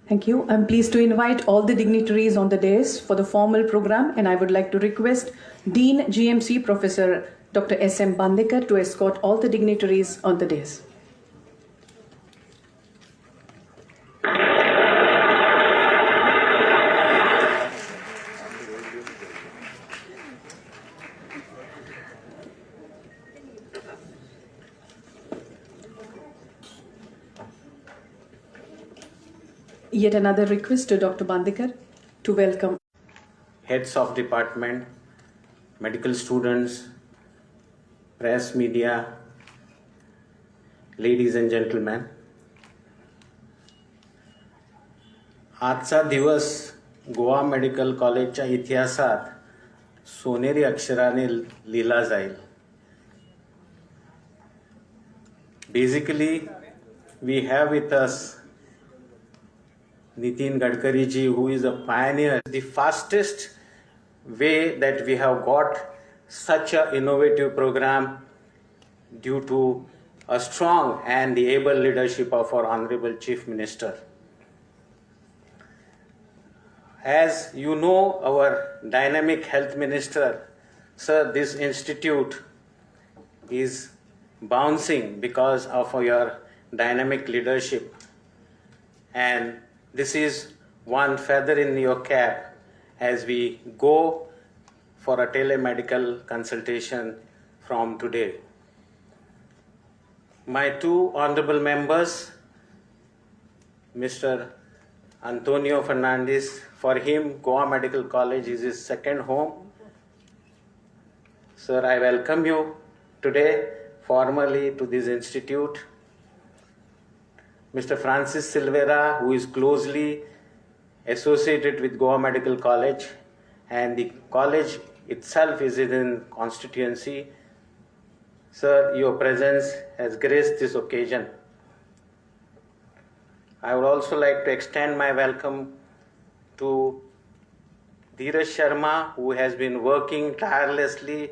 Thank you. I'm pleased to invite all the dignitaries on the dais for the formal program, and I would like to request Dean GMC Professor Dr. S.M. Bandekar to escort all the dignitaries on the dais. Yet another request to Dr. Bandekar to welcome heads of department, medical students, press, media, ladies and gentlemen. आजचा दिवस Goa medical कॉलेजच्या इतिहासात सोनेरी अक्षराने लिहिला जाईल. Basically, we have with us Nitin Gadkari ji, who is a pioneer. The fastest way that we have got such an innovative program due to a strong and the able leadership of our Honorable Chief Minister. As you know, our dynamic health minister, sir, this institute is bouncing because of your dynamic leadership, and this is one feather in your cap as we go for a telemedical consultation from today. My two honorable members, Mr. Antonio Fernandez, for him Goa Medical College is his second home. Sir, I welcome you today formally to this institute. Mr. Francis Silveira, who is closely associated with Goa Medical College, and the college itself is in constituency. Sir, your presence has graced this occasion. I would also like to extend my welcome to Dheeraj Sharma, who has been working tirelessly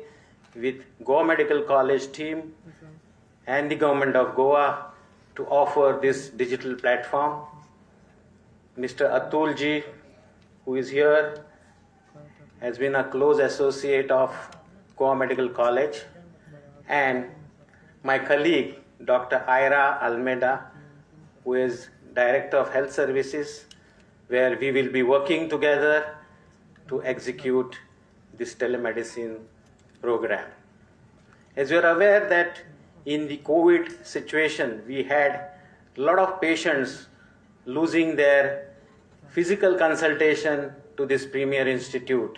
with Goa Medical College team and the government of Goa to offer this digital platform. Mr. Atul ji, who is here, has been a close associate of Goa Medical College, and my colleague, Dr. Ira Almeida, who is Director of Health Services, where we will be working together to execute this telemedicine program. As you are aware that in the COVID situation, we had a lot of patients losing their physical consultation to this premier institute.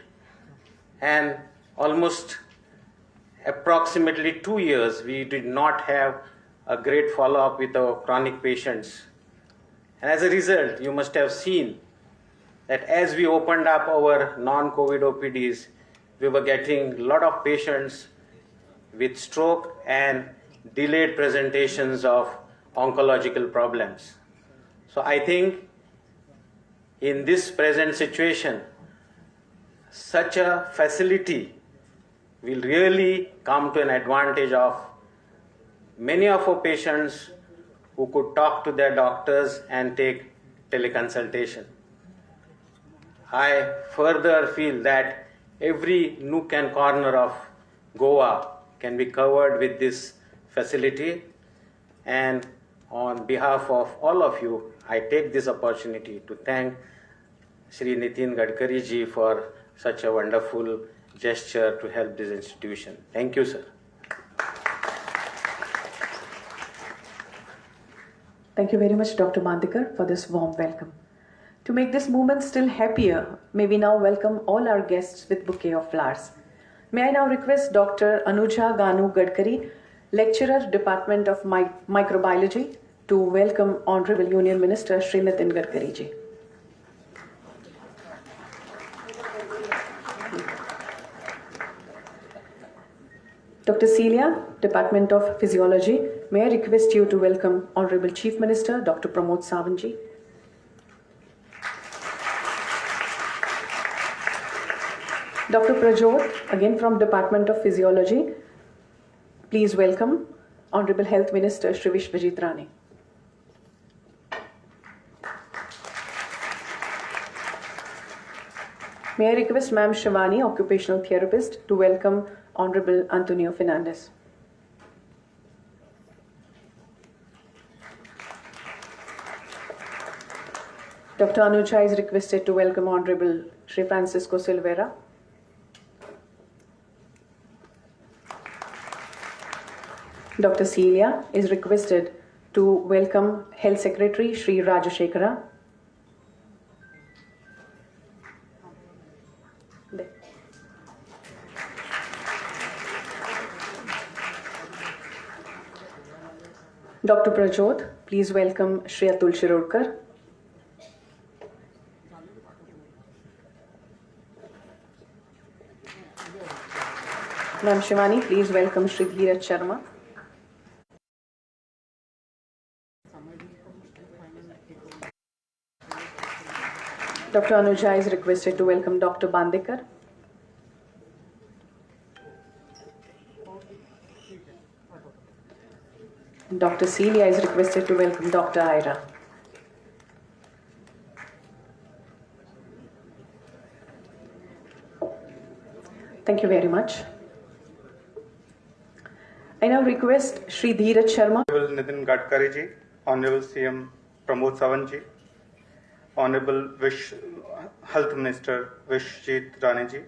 And almost approximately 2 years, we did not have a great follow-up with our chronic patients. And as a result, you must have seen that as we opened up our non-COVID OPDs, we were getting a lot of patients with stroke and delayed presentations of oncological problems. So I think in this present situation, such a facility will really come to an advantage of many of our patients who could talk to their doctors and take teleconsultation. I further feel that every nook and corner of Goa can be covered with this facility, and on behalf of all of you, I take this opportunity to thank Shri Nitin Gadkari ji for such a wonderful gesture to help this institution. Thank you, sir. Thank you very much, Dr. Bandekar, for this warm welcome. To make this moment still happier, may we now welcome all our guests with bouquet of flowers. May I now request Dr. Anuja Ganu Gadkari, Lecturer, Department of Microbiology, to welcome Honorable Union Minister Shri Nitin Gadkari ji. Dr. Celia, Department of Physiology, may I request you to welcome Honorable Chief Minister Dr. Pramod Sawant ji. Dr. Prajot, again from Department of Physiology, please welcome Honorable Health Minister Shri Vishwajit Rane. May I request Ma'am Shivani, occupational therapist, to welcome Honorable Antonio Fernandez. Dr. Anuja is requested to welcome Honorable Sri Francisco Silveira. Dr. Celia is requested to welcome Health Secretary Sri Rajashekara. Dr. Prajot, please welcome Sri Atul Shirurkar. Ma'am Shivani, please welcome Sri Dheeraj Sharma. Dr. Anuja is requested to welcome Dr. Bandekar. Dr. Celia is requested to welcome Dr. Ira. Thank you very much. I now request Sri Dheeraj Sharma. Honorable Nitin Gadkari ji, Honorable CM Pramod Sawant ji, Honorable Health Minister Vishjit Rane ji,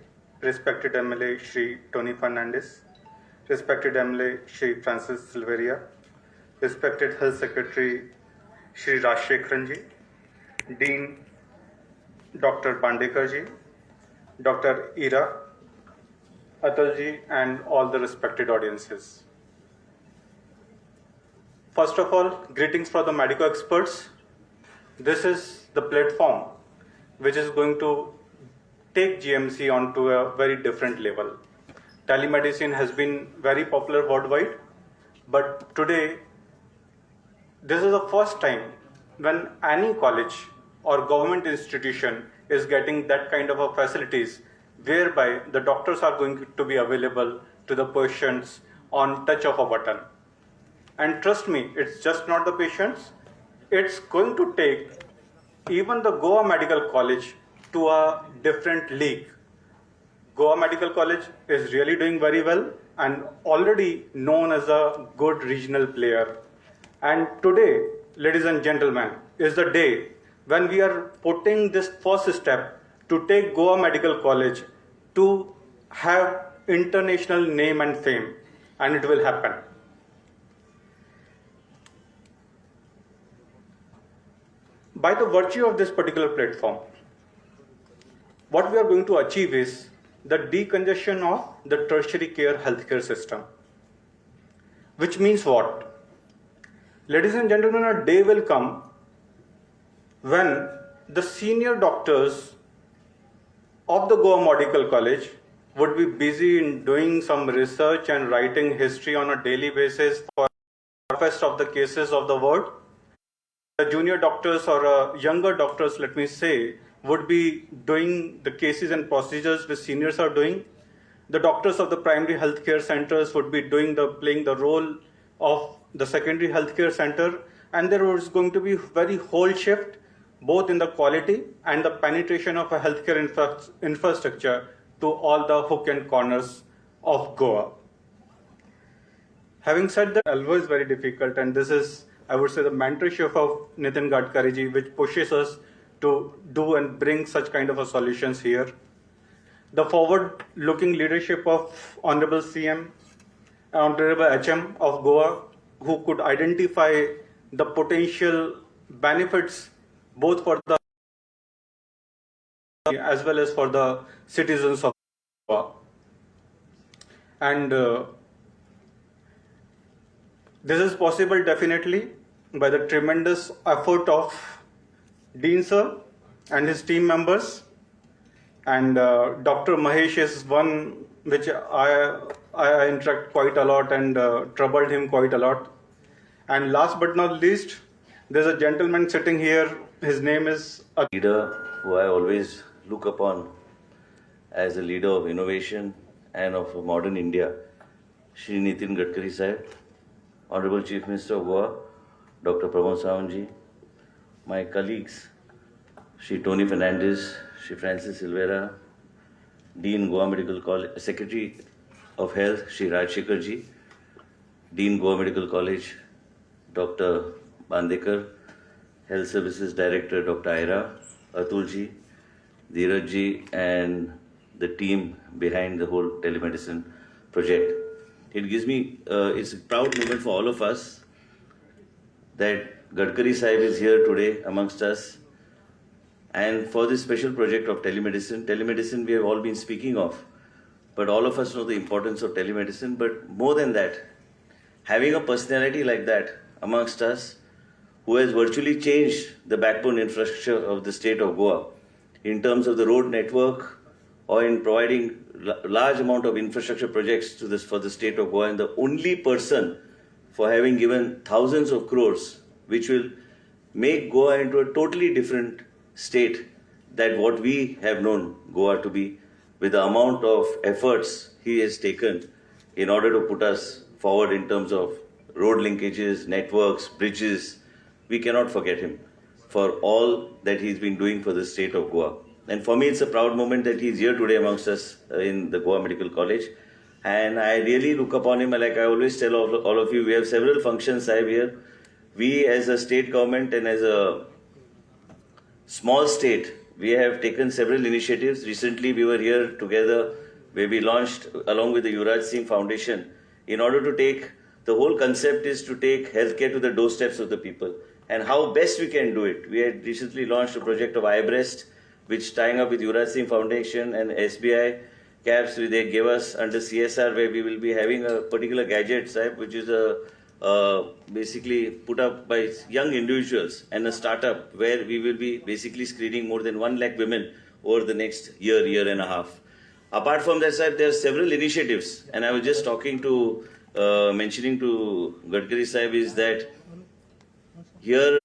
respected MLA Shri Tony Fernandez, respected MLA Shri Francis Silveria, respected Health Secretary Shri Rajashekharan ji, Dean Dr. Bandekar ji, Dr. Ira, Atal ji, and all the respected audiences. First of all, greetings for the medical experts. This is the platform which is going to take GMC onto a very different level. Telemedicine has been very popular worldwide, but today, this is the first time when any college or government institution is getting that kind of a facilities whereby the doctors are going to be available to the patients on touch of a button. And trust me, it's just not the patients, it's going to take even the Goa Medical College to a different league. Goa Medical College is really doing very well and already known as a good regional player. And today, ladies and gentlemen, is the day when we are putting this first step to take Goa Medical College to have international name and fame, and it will happen. By the virtue of this particular platform, what we are going to achieve is the decongestion of the tertiary care healthcare system. Which means what? Ladies and gentlemen, a day will come when the senior doctors of the Goa Medical College would be busy in doing some research and writing history on a daily basis for the toughest of the cases of the world. The junior doctors or younger doctors, let me say, would be doing the cases and procedures which seniors are doing. The doctors of the primary healthcare centers would be playing the role of the secondary healthcare center, and there was going to be very whole shift both in the quality and the penetration of a healthcare infrastructure to all the hook and corners of Goa. Having said that, Alva is very difficult, and this is, I would say, the mentorship of Nitin Gadkari ji, which pushes us to do and bring such kind of a solutions here. The forward-looking leadership of Honorable CM, Honorable HM of Goa, who could identify the potential benefits both for the as well as for the citizens of Goa. And this is possible definitely by the tremendous effort of Dean Sir and his team members. And Dr. Mahesh is one which I interact quite a lot and troubled him quite a lot. And last but not least, there's a gentleman sitting here. His name is a leader who I always look upon as a leader of innovation and of modern India, Shri Nitin Gadkari Sahib, Honorable Chief Minister of Goa, Dr. Pramod Sawant ji, my colleagues, Shri Tony Fernandez, Shri Francis Silveira, Dean Goa Medical College, Secretary of Health, Shri Rajshekhar ji, Dean Goa Medical College, Dr. Bandekar, Health Services Director, Dr. Aira, Atul ji, Dheeraj ji, and the team behind the whole telemedicine project. It gives me, it's a proud moment for all of us that Gadkari Sahib is here today amongst us. And for this special project of telemedicine we have all been speaking of, but all of us know the importance of telemedicine. But more than that, having a personality like that amongst us, who has virtually changed the backbone infrastructure of the state of Goa in terms of the road network or in providing large amount of infrastructure projects to this for the state of Goa, and the only person for having given thousands of crores, which will make Goa into a totally different state than what we have known Goa to be, with the amount of efforts he has taken in order to put us forward in terms of road linkages, networks, bridges. We cannot forget him for all that he's been doing for the state of Goa. And for me, it's a proud moment that he's here today amongst us in the Goa Medical College. And I really look upon him, like I always tell all of you, we have several functions, Sahib, here. We as a state government and as a small state, we have taken several initiatives. Recently, we were here together where we launched, along with the Yuvraj Singh Foundation, in order to take, the whole concept is to take healthcare to the doorsteps of the people. And how best we can do it. We had recently launched a project of iBreast, which tying up with Yuvraj Singh Foundation and SBI CAPS, they gave us under CSR, where we will be having a particular gadget, Sahib, which is basically put up by young individuals, and a startup where we will be basically screening more than 1 lakh women over the next year and a half. Apart from that, Sahib, there are several initiatives, and I was just talking to, mentioning to Gadkari Sahib, is that here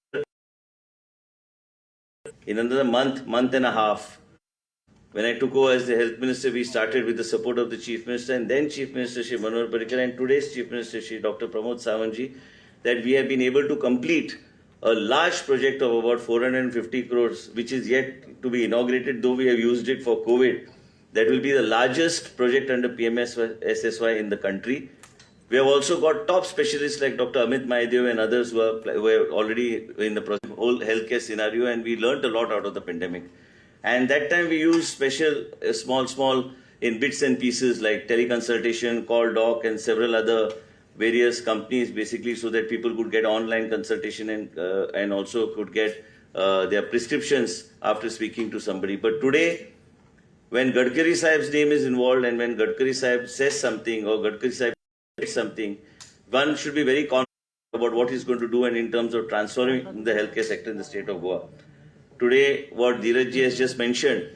in another month and a half, when I took over as the Health Minister, we started with the support of the Chief Minister and then Chief Minister Shri Manohar Parrikar and today's Chief Minister Shri Dr. Pramod Sawant ji, that we have been able to complete a large project of about 450 crores, which is yet to be inaugurated, though we have used it for COVID. That will be the largest project under PMSSY in the country. We have also got top specialists like Dr. Amit Mahadev and others who are already in the whole healthcare scenario, and we learned a lot out of the pandemic. And that time we used special, small in bits and pieces like teleconsultation, call doc, and several other various companies, basically so that people could get online consultation and also could get their prescriptions after speaking to somebody. But today, when Gadkari Sahib's name is involved and when Gadkari Sahib says something or Gadkari Sahib says something, one should be very confident about what he's going to do and in terms of transforming the healthcare sector in the state of Goa. Today, what Dheeraj ji has just mentioned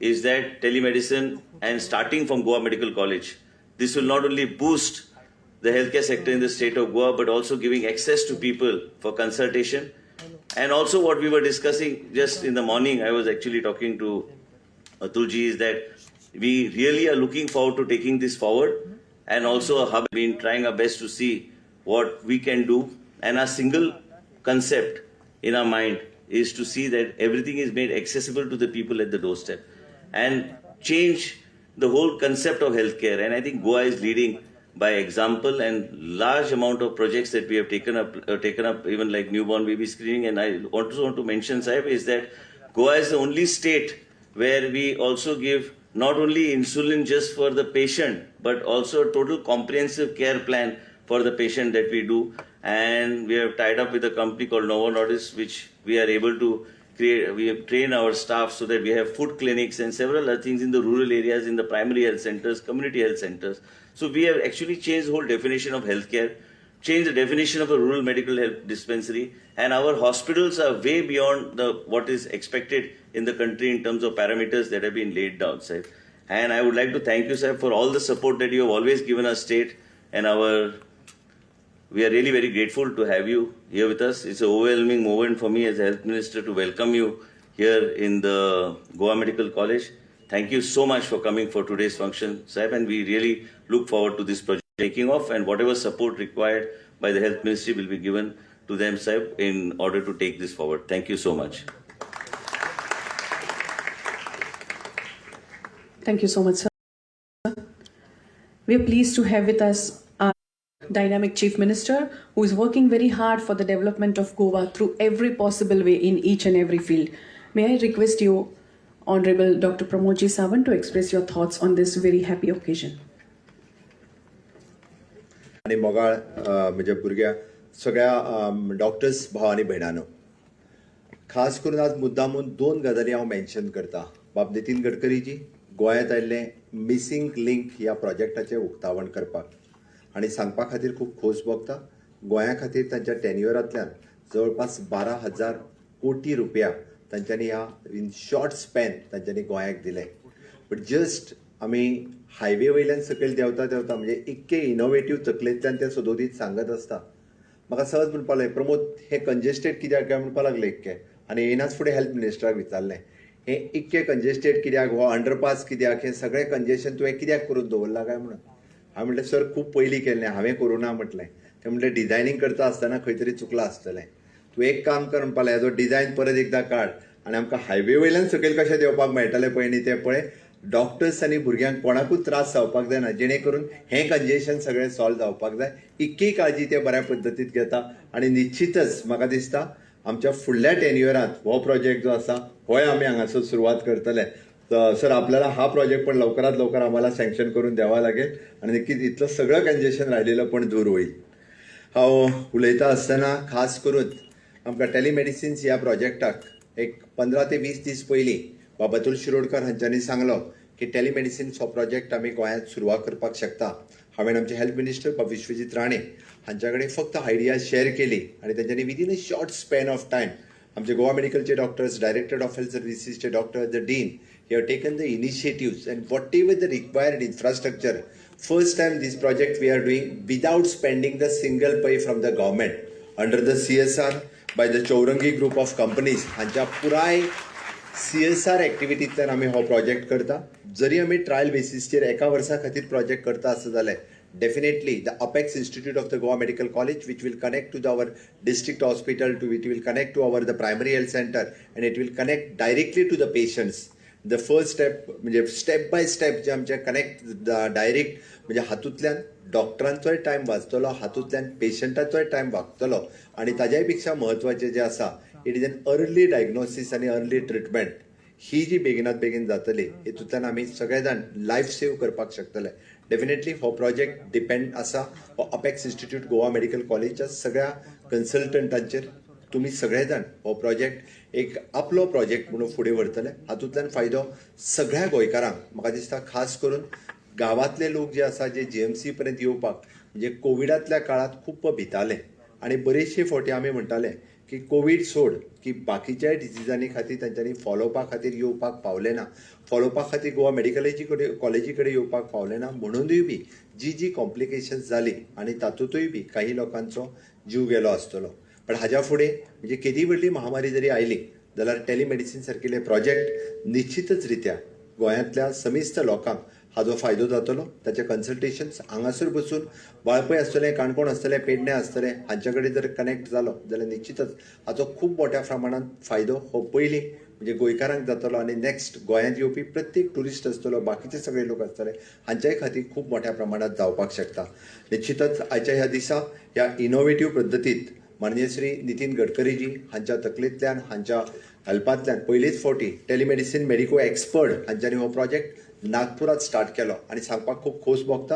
is that telemedicine and starting from Goa Medical College, this will not only boost the healthcare sector in the state of Goa, but also giving access to people for consultation. And also what we were discussing just in the morning, I was actually talking to Atul ji, is that we really are looking forward to taking this forward, and also a hub. Been trying our best to see what we can do, and our single concept in our mind is to see that everything is made accessible to the people at the doorstep and change the whole concept of healthcare. And I think Goa is leading by example, and large amount of projects that we have taken up even like newborn baby screening. And I also want to mention, Sahib, is that Goa is the only state where we also give not only insulin just for the patient, but also a total comprehensive care plan for the patient that we do. And we have tied up with a company called Novo Nordisk, which we are able to create. We have trained our staff so that we have food clinics and several other things in the rural areas, in the primary health centers, community health centers. So we have actually changed the whole definition of healthcare, changed the definition of a rural medical health dispensary, and our hospitals are way beyond what is expected in the country in terms of parameters that have been laid down, sir. And I would like to thank you, sir, for all the support that you have always given our state, and we are really very grateful to have you here with us. It's an overwhelming moment for me as a health minister to welcome you here in the Goa Medical College. Thank you so much for coming for today's function, Sahib, and we really look forward to this project taking off, and whatever support required by the Health Ministry will be given to them, Sahib, in order to take this forward. Thank you so much. Thank you so much, sir. We are pleased to have with us our dynamic Chief Minister who is working very hard for the development of Goa through every possible way in each and every field. May I request you, Honorable Dr. Pramodji Sawant, to express your thoughts on this very happy occasion. आणि मोगाळ म्हणजे भुरग्या सगळ्या doctors भाव आनी भयणांनो, खास करून आज मुद्दामून दोन गजाली हांव मेन्शन करता. बाब नितीन गडकरीजी गोंयांत आयिल्ले मिसींग लिंक ह्या प्रोजेक्टाचें उक्तावण करपाक आनी सांगपा खातीर खूब खोस भोगता. गोंया खातीर तांच्या टेन्युअरांतल्यान जवळपास 12,000 कोटी रुपया तांच्यांनी ह्या इन शॉर्ट स्पॅन तांच्यांनी गोंयाक दिले. बट जस्ट आमी हायवे वयल्यान सकयल देंवता देंवता म्हणजे इतके इनोवेटीव तकलेंतल्यान ते सदोदीत सांगत आसता. म्हाका सहज म्हणपाक लागलें, प्रमोद हे कंजेस्टेड कित्याक काय म्हणपाक लागले इतके. आनी येनाच फुडें हेल्थ मिनिस्टराक विचारलें, हे इतके कंजेस्टेड कित्याक, हो अंडरपास कित्याक, हे सगळें कंजेशन तुवें कित्याक करून दवरला काय म्हणून. हांवें म्हणलें सर खूब पयलीं केल्लें, हांवें करूं ना म्हटलें. ते म्हणलें डिझायनींग करता आसतना खंय तरी चुकलां आसतलें. तूं एक काम कर म्हणपाक लागलें, हेजो डिझायन परत एकदां काड आनी आमकां हायवे वयल्यान सकयल कशें देंवपाक मेळटलें पळय न्ही तें पळय. डॉक्टर्स आनी भुरग्यांक कोणाकूच त्रास जावपाक जायना, जेणे करून हें कंजेशन सगळें सॉल्व जावपाक जाय. इतकी काळजी ते बऱ्या पद्दतीन घेता आनी निश्चितच म्हाका दिसता आमच्या फुडल्या टेन्युअरांत हो प्रोजेक्ट जो आसा होय आमी हांगासर सुरवात करतले. सर आपल्याला हा प्रोजेक्ट पण लवकरात लवकर आम्हाला सँक्शन करून द्यावा लागेल आणि नक्कीच इतलं सगळं कंजेशन राहिलेलं पण दूर होईल. हांव उलयता आसतना खास करून आमकां टेलिमेडिसिन्स ह्या प्रोजेक्टाक एक 15 ते 20 दीस पयलीं बाबा अतुल शिरोडकर हांच्यांनी सांगलो की टेलिमेडिसिन्स हो प्रोजेक्ट आमी गोंयांत सुरवात करपाक शकता. हांवें आमचे हेल्थ मिनिस्टर बाबा विश्वजीत राणे हांच्या कडेन फक्त आयडिया शेअर केली आणि त्यांच्यानी within a short span of time आमचे गोवा मेडिकलचे डॉक्टर्स, डायरेक्टर ऑफ हेल्थ सर्विसेसचे doctor, the dean, he have taken the initiatives and whatever the required infrastructure. First time this project we are doing without spending the single pay from the government under the CSR by the Chaurangi group of companies. हांच्या पुराय CSR ॲक्टिविटींतल्यान आमी हो project करता. जरी आमी trial बेसिसचेर एका वर्सा खातीर project करता आसत जाल्यार definitely the Apex Institute of the Goa Medical College, which will connect to our district hospital, it will connect to our the primary health center, and it will connect directly to the patients. The first step म्हणजे step by step जे आमचे connect direct म्हणजे हातूंतल्यान डॉक्टरांचोय time वाचतलो, हातूंतल्यान पेशंटाचोय time वाचतलो आनी ताज्याय पेक्षा म्हत्वाचें जें आसा it is an early diagnosis आनी अर्ली ट्रिटमेंट. ही जी बेगिनात बेगीन जातली हितूंतल्यान आमी सगळे जाण लायफ सेव करपाक शकतले. डेफिनेटली हो प्रोजेक्ट डिपेंड आसा हो अपेक्स इन्स्टिट्यूट गोवा मेडिकल कॉलेजच्या सगळ्या कन्सल्टंटांचेर. तुम्ही सगळे जाण हो प्रोजेक्ट एक आपलो प्रोजेक्ट म्हणून फुडें व्हरतले. हातूंतल्यान फायदो सगळ्या गोंयकारांक. म्हाका दिसता खास करून गांवांतले लोक जे आसा जे GMC पर्यंत येवपाक म्हणजे कोविडांतल्या काळात खूब भिताले आनी बरेचशे फावटी आमी म्हणटाले की कोविड सोड की बाकीच्या डिजिजांनी खातीर तांच्यांनी फॉलोअपा खातीर येवपाक पावले ना, फॉलोअपा खातीर गोवा मेडिकल कॉलेजी कडेन येवपाक पावले ना, म्हणूनय बी जी कॉम्प्लिकेशन्स जाली आनी तातूंतय बी काही लोकांचो जीव गेलो आसतलो. पण हाज्या फुडें म्हणजे केदी व्हडली महामारी जरी आयली जाल्यार टेलिमेडिसिन सारकिले प्रोजेक्ट निश्चितच रित्या गोंयांतल्या समिस्त लोकांक हाजो फायदो जातलो. ताचे कन्सल्टेशन्स हांगासर बसून वाळपय आसतलें, काणकोण आसतलें, पेडणे आसतलें, हांच्या कडेन जर कनेक्ट जालो जाल्यार निश्चितच हाचो खूब मोठ्या प्रमाणात फायदो हो पयलीं म्हणजे गोंयकारांक जातलो आनी नेक्स्ट गोंयांत येवपी प्रत्येक ट्युरिस्ट आसतलो, बाकीचे सगळे लोक आसतले हांच्याय खातीर खूब मोठ्या प्रमाणात जावपाक शकता. निश्चितच आयच्या ह्या दिसा ह्या इनोवेटीव पद्दतींत माननीय श्री नितीन गडकरीजी हांच्या तकलेंतल्यान हांच्या हेल्पांतल्यान पयलीच फावटी टेलिमेडिसिन मेडिको एक्सपर्ट हांच्यांनी हो प्रोजेक्ट नागपुरात स्टार्ट केलो आनी सांगपाक खूब खोस भोगता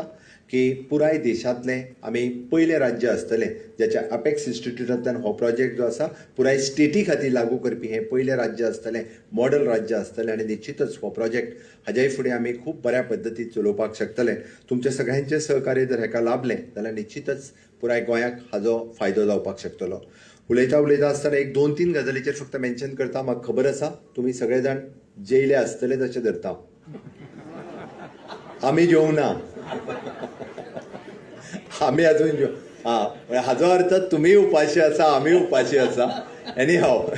की पुराय देशांतलें आमी पयलें राज्य आसतलें ज्याच्या अपेक्स इन्स्टिट्यूटांतल्यान हो प्रोजेक्ट जो आसा पुराय स्टेटी खातीर लागू करपी हें पयलें राज्य आसतलें, मॉडल राज्य आसतलें आनी निश्चितच हो प्रोजेक्ट हाज्याय फुडें आमी खूब बऱ्या पद्दतीन चलोवपाक शकतले. तुमच्या सगळ्यांचें सहकार्य जर हेका लाभलें जाल्यार निश्चितच पुराय गोंयाक हाजो फायदो जावपाक शकतलो. उलयता आसतना एक 2-3 गजालीचेर फक्त मेन्शन करता. म्हाका खबर आसा तुमी सगळे जाण जेयले आसतले तशें धरता. आमी जेवंक ना, आमी अजून हाजो अर्थ तुमी उपाशी आसा, आमी उपाशी आसा. एनी हाव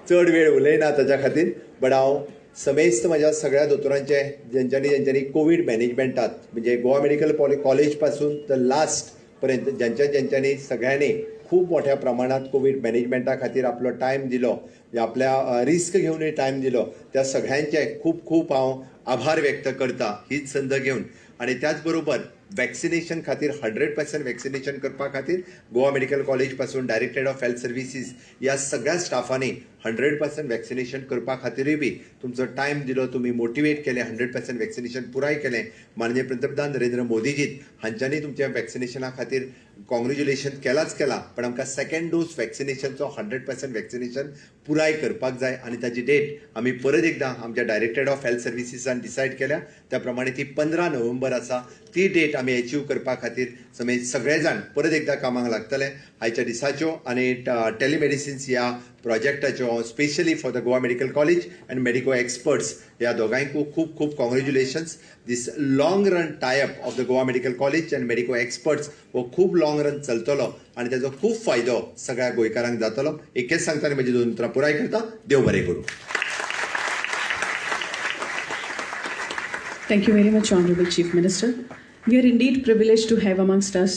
चड वेळ उलयना ताच्या खातीर. बट हांव समेस्त म्हज्या सगळ्या दोतोरांचे ज्यांच्यांनी कोविड मॅनेजमेंटात म्हणजे गोवा मेडिकल कॉलेज पासून द लास्ट पर्यंत ज्यांच्यांनी सगळ्यांनी खूब मोठ्या प्रमाणात कोविड मॅनेजमेंटा खातीर आपलो टायम दिलो आपल्या रिस्क घेऊन टायम दिलो त्या सगळ्यांचे खूप खूप हांव आभार व्यक्त करता हीच संद घेवन आणि त्याच बरोबर वॅक्सिनेशन खातीर 100% वॅक्सिनेशन करपा खातीर गोवा मेडिकल कॉलेज पासून डायरेक्टरेट ऑफ हेल्थ सर्विसीस ह्या सगळ्या स्टाफांनी 100% वॅक्सिनेशन करपा खातीरूय बी तुमचो टायम दिलो तुमी मोटिवेट केले 100% वॅक्सिनेशन पुराय केलें माननीय पंतप्रधान नरेंद्र मोदीजीत हांच्यांनी तुमच्या वॅक्सिनेशना खातीर कॉंग्रॅच्युलेशन केला पण आमकां सेकंड डोस वॅक्सिनेशनचो 100% वॅक्सिनेशन पुराय करपाक जाय आनी ताची डेट आमी परत एकदां आमच्या डायरेक्टरेट ऑफ हेल्थ सर्विसीसान डिसायड केल्या त्या प्रमाणे ती 15 नोव्हेंबर आसा ती डेट आमी अचीव करपा खातीर सगळे जाण परत एकदां कामाक लागतले आयच्या दिसाच्यो आनी टेलिमेडिसिन्स ह्या प्रोजेक्टाच्यो specially for the Goa medical college and medico experts ह्या दोगांयकू खूब खूब congratulations this long run tie up of the Goa medical college and medico experts हो खूब लॉंग रन चलतलो आनी ताचो खूब फायदो सगळ्या गोंयकारांक जातलो एकच सांगता आनी म्हजी 2 उतरां पुराय करता देव बरें करूं. Thank you very much, Honorable Chief Minister. We are indeed privileged to have amongst us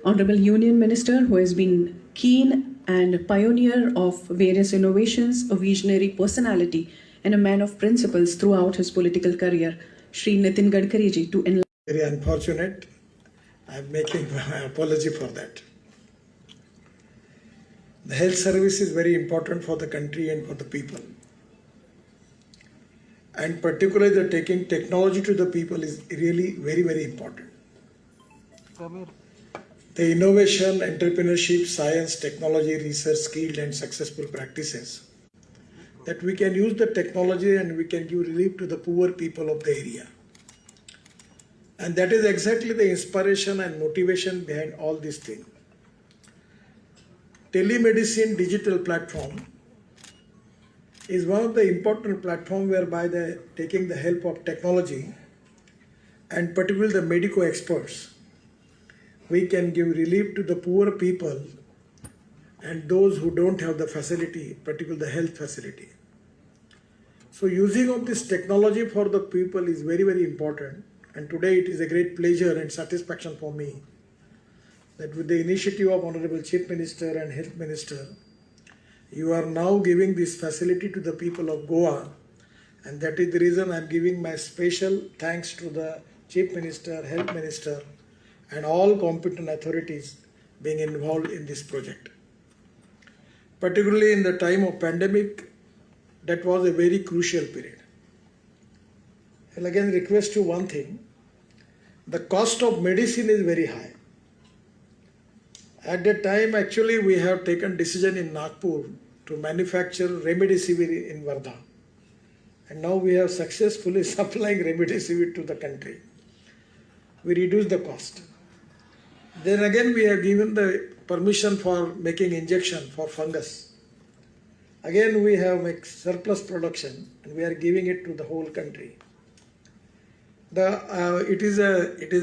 Honorable Union Minister who has been keen and pioneer of various innovations, a visionary personality and a man of principles throughout his political career, Shri Nitin Gadkari ji, to enlighten. Very unfortunate. I am making my apology for that. The health service is very important for the country and for the people. And particularly the taking technology to the people is really very, very important. The innovation, entrepreneurship, science, technology, research, skilled and successful practices that we can use the technology and we can give relief to the poor people of the area. And that is exactly the inspiration and motivation behind all these things. Telemedicine digital platform is one of the important platforms whereby taking the help of technology and particularly the medical experts, we can give relief to the poor people and those who don't have the facility, particularly the health facility. So using of this technology for the people is very, very important. And today it is a great pleasure and satisfaction for me that with the initiative of Honorable Chief Minister and Health Minister, you are now giving this facility to the people of Goa, and that is the reason I am giving my special thanks to the Chief Minister, Health Minister, and all competent authorities being involved in this project. Particularly in the time of pandemic, that was a very crucial period. I'll again request you one thing. The cost of medicine is very high. At that time, actually, we have taken decision in Nagpur to manufacture remdesivir in Wardha. And now we have successfully supplying remdesivir to the country. We reduce the cost. Then again, we have given the permission for making injection for fungus. Again, we have make surplus production and we are giving it to the whole country. It is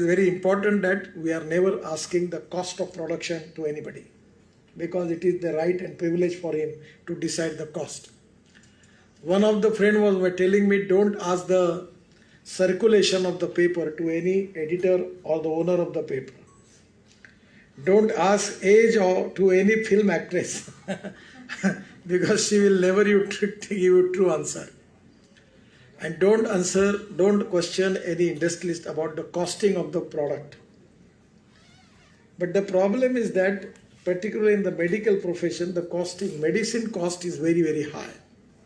very important that we are never asking the cost of production to anybody, because it is the right and privilege for him to decide the cost. One of the friend was telling me, don't ask the circulation of the paper to any editor or the owner of the paper. Don't ask age or to any film actress because she will never give you true answer. And don't question any industrialist about the costing of the product. But the problem is that, particularly in the medical profession, the medicine cost is very, very high.